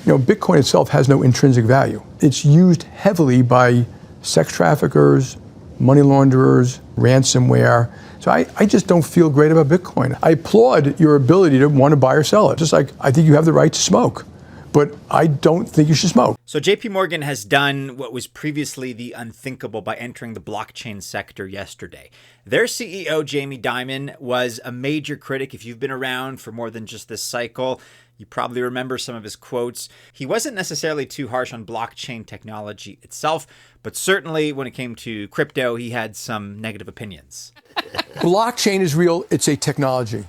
Bitcoin itself has no intrinsic value. It's used heavily by sex traffickers, money launderers, ransomware. So I just don't feel great about Bitcoin. I applaud your ability to want to buy or sell it. Just like I think you have the right to smoke, but I don't think you should smoke. So JPMorgan has done what was previously the unthinkable by entering the blockchain sector yesterday. Their CEO, Jamie Dimon, was a major critic. If you've been around for more than just this cycle, you probably remember some of his quotes. He wasn't necessarily too harsh on blockchain technology itself, but certainly when it came to crypto, he had some negative opinions. Blockchain is real. It's a technology.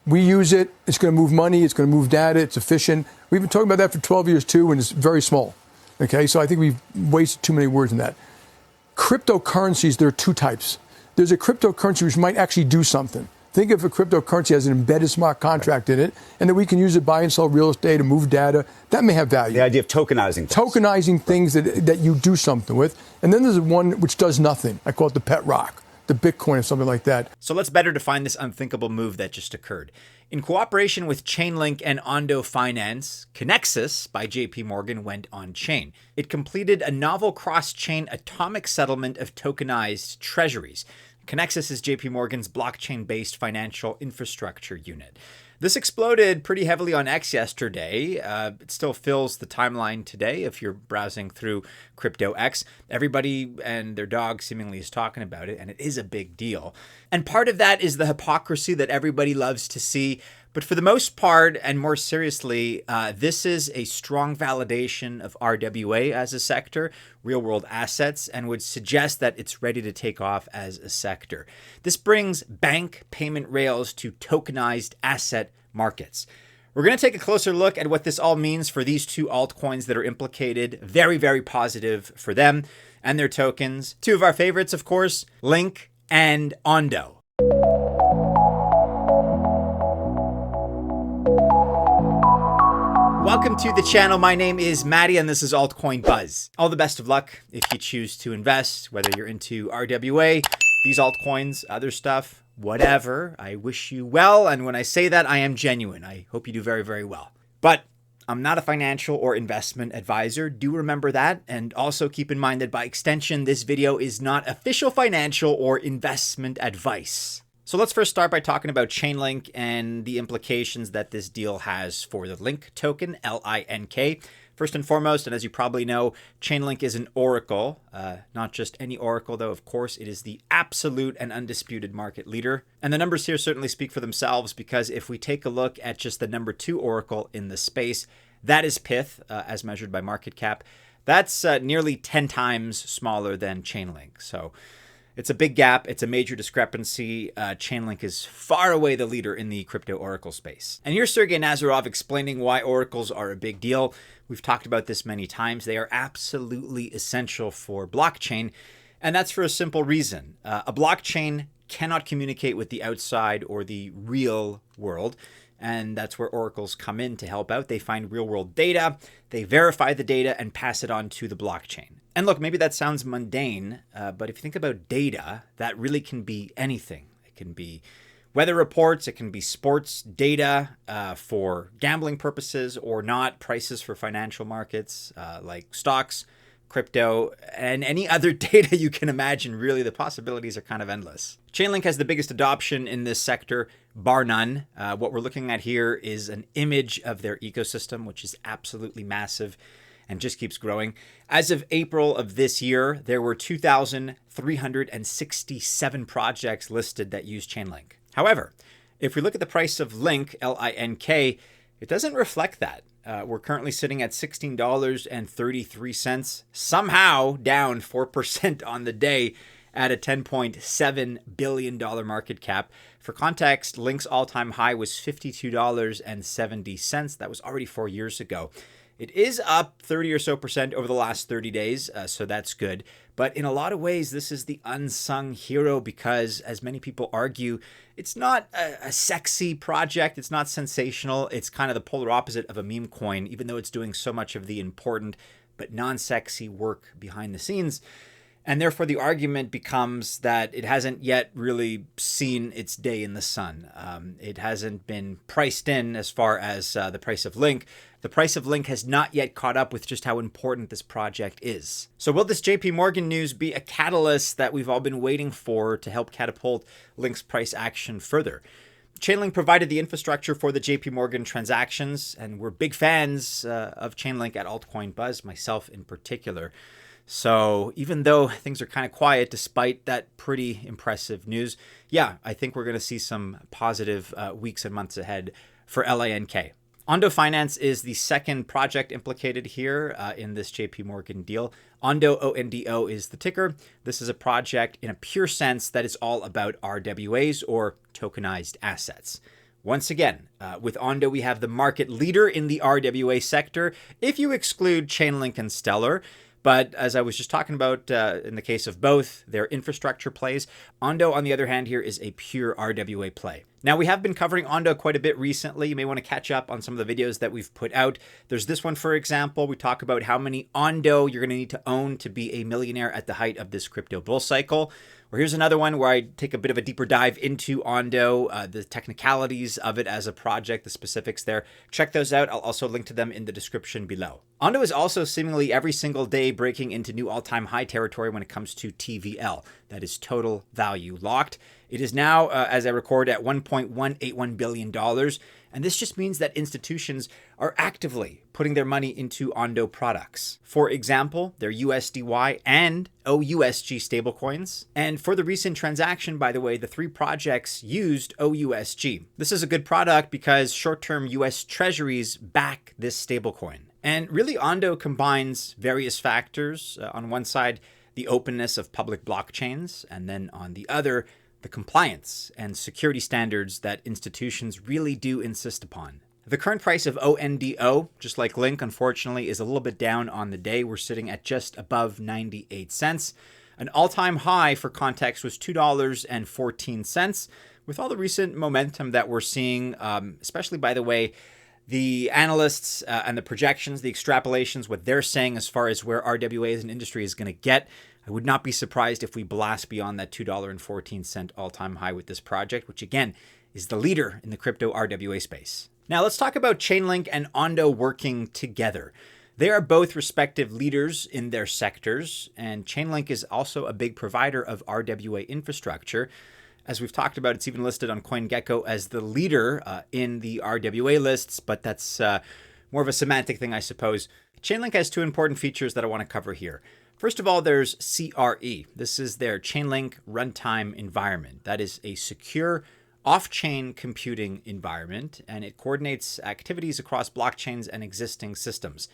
We use it. It's going to move money. It's going to move data. It's efficient. We've been talking about that for 12 years too, and it's very small. Okay, so I think we've wasted too many words in that. Cryptocurrencies, there are two types. There's a cryptocurrency which might actually do something. Think of a cryptocurrency as an embedded smart contract in it, and that we can use it to buy and sell real estate and move data. That may have value. The idea of tokenizing things. Tokenizing things that you do something with. And then there's one which does nothing. I call it the pet rock, the Bitcoin or something like that. So let's better define this unthinkable move that just occurred. In cooperation with Chainlink and Ondo Finance, Connexus by JPMorgan went on-chain. It completed a novel cross-chain atomic settlement of tokenized treasuries. Connexus is JPMorgan's blockchain-based financial infrastructure unit. This exploded pretty heavily on X yesterday. It still fills the timeline today if you're browsing through Crypto X. Everybody and their dog seemingly is talking about it, and it is a big deal. And part of that is the hypocrisy that everybody loves to see. But for the most part, and more seriously, this is a strong validation of RWA as a sector, real-world assets, and would suggest that it's ready to take off as a sector. This brings bank payment rails to tokenized asset markets. We're going to take a closer look at what this all means for these two altcoins that are implicated. Very, very positive for them and their tokens. Two of our favorites, of course, Link and Ondo. Welcome to the channel. My name is Maddie and this is Altcoin Buzz. All the best of luck if you choose to invest, whether you're into RWA, these altcoins, other stuff, whatever. I wish you well. And when I say that, I am genuine. I hope you do very, very well. But I'm not a financial or investment advisor. Do remember that. And also keep in mind that by extension, this video is not official financial or investment advice. So let's first start by talking about Chainlink and the implications that this deal has for the Link token, LINK. First and foremost, and as you probably know, Chainlink is an oracle, not just any oracle though, of course, it is the absolute and undisputed market leader. And the numbers here certainly speak for themselves because if we take a look at just the number 2 oracle in the space, that is Pyth, as measured by market cap. That's nearly 10 times smaller than Chainlink. So it's a big gap. It's a major discrepancy. Chainlink is far away the leader in the crypto oracle space. And here's Sergey Nazarov explaining why oracles are a big deal. We've talked about this many times. They are absolutely essential for blockchain. And that's for a simple reason. A blockchain cannot communicate with the outside or the real world. And that's where oracles come in to help out. They find real world data, they verify the data and pass it on to the blockchain. And look, maybe that sounds mundane, but if you think about data, that really can be anything. It can be weather reports, it can be sports data for gambling purposes or not, prices for financial markets like stocks, crypto, and any other data you can imagine. Really, the possibilities are kind of endless. Chainlink has the biggest adoption in this sector, bar none. What we're looking at here is an image of their ecosystem, which is absolutely massive and just keeps growing. As of April of this year, there were 2,367 projects listed that use Chainlink. However, if we look at the price of Link, L-I-N-K, it doesn't reflect that. We're currently sitting at $16.33, somehow down 4% on the day at a $10.7 billion market cap. For context, Link's all-time high was $52.70. That was already 4 years ago. It is up 30 or so percent over the last 30 days, so that's good. But in a lot of ways, this is the unsung hero because, as many people argue, it's not a sexy project. It's not sensational. It's kind of the polar opposite of a meme coin, even though it's doing so much of the important but non-sexy work behind the scenes. And therefore, the argument becomes that it hasn't yet really seen its day in the sun. It hasn't been priced in as far as the price of Link. The price of Link has not yet caught up with just how important this project is. So will this JPMorgan news be a catalyst that we've all been waiting for to help catapult Link's price action further? Chainlink provided the infrastructure for the JPMorgan transactions, and we're big fans of Chainlink at Altcoin Buzz, myself in particular. So even though things are kind of quiet despite that pretty impressive news, yeah, I think we're going to see some positive weeks and months ahead for LINK. Ondo Finance is the second project implicated here in this JPMorgan deal. Ondo, ONDO, is the ticker. This is a project in a pure sense that is all about RWAs, or tokenized assets. Once again, with Ondo, we have the market leader in the RWA sector, if you exclude Chainlink and Stellar. But as I was just talking about in the case of both, their infrastructure plays, Ondo, on the other hand, here is a pure RWA play. Now, we have been covering Ondo quite a bit recently. You may want to catch up on some of the videos that we've put out. There's this one, for example. We talk about how many Ondo you're going to need to own to be a millionaire at the height of this crypto bull cycle. Or here's another one where I take a bit of a deeper dive into Ondo, the technicalities of it as a project, the specifics there. Check those out. I'll also link to them in the description below. Ondo is also seemingly every single day breaking into new all-time high territory when it comes to TVL. That is total value locked. It is now, as I record, at $1.181 billion. And this just means that institutions are actively putting their money into Ondo products. For example, their USDY and OUSG stablecoins. And for the recent transaction, by the way, the three projects used OUSG. This is a good product because short-term US treasuries back this stablecoin. And really, Ondo combines various factors. On one side, the openness of public blockchains, and then on the other, the compliance and security standards that institutions really do insist upon. The current price of ONDO, just like Link, unfortunately, is a little bit down on the day. We're sitting at just above 98 cents. An all-time high, for context, was $2.14. With all the recent momentum that we're seeing, especially, by the way, the analysts and the projections, the extrapolations, what they're saying as far as where RWA as an industry is going to get, I would not be surprised if we blast beyond that $2.14 all-time high with this project, which again is the leader in the crypto RWA space. Now let's talk about Chainlink and Ondo working together. They are both respective leaders in their sectors, and Chainlink is also a big provider of RWA infrastructure. As we've talked about, it's even listed on CoinGecko as the leader in the RWA lists, but that's more of a semantic thing, I suppose. Chainlink has two important features that I want to cover here. First of all, there's CRE. This is their Chainlink runtime environment. That is a secure off-chain computing environment, and it coordinates activities across blockchains and existing systems.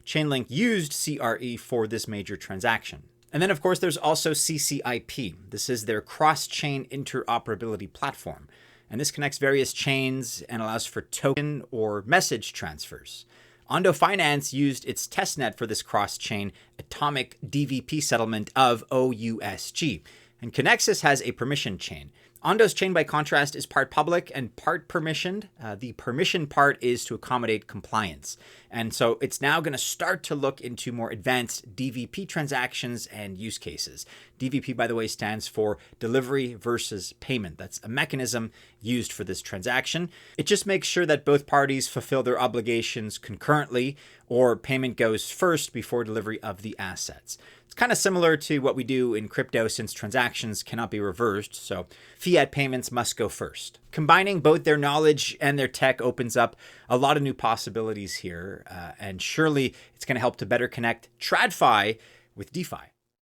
Chainlink used CRE for this major transaction. And then, of course, there's also CCIP. This is their cross-chain interoperability platform. And this connects various chains and allows for token or message transfers. Ondo Finance used its testnet for this cross-chain atomic DVP settlement of OUSG. And Connexus has a permission chain. Ondo's chain, by contrast, is part public and part permissioned. The permission part is to accommodate compliance. And so it's now going to start to look into more advanced DVP transactions and use cases. DVP, by the way, stands for delivery versus payment. That's a mechanism used for this transaction. It just makes sure that both parties fulfill their obligations concurrently, or payment goes first before delivery of the assets. It's kind of similar to what we do in crypto, since transactions cannot be reversed, so fiat payments must go first. Combining both their knowledge and their tech opens up a lot of new possibilities here, and surely it's going to help to better connect TradFi with DeFi.